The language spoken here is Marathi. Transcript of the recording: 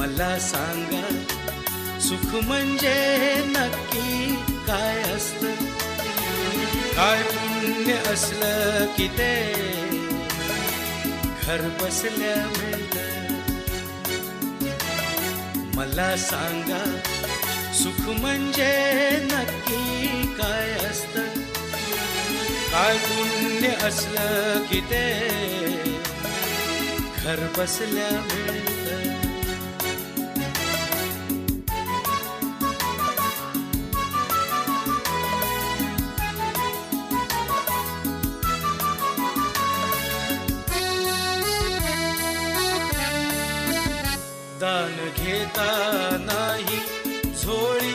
मला सांगा सुख म्हणजे नक्की काय असतं? काय पुण्य असलं की ते घर बसल्या मिळतं. मला सांगा सुख म्हणजे नक्की काय असतं? काय पुण्य असलं की ते घर बसल्या मिळतं. दान घेता नाही झोळी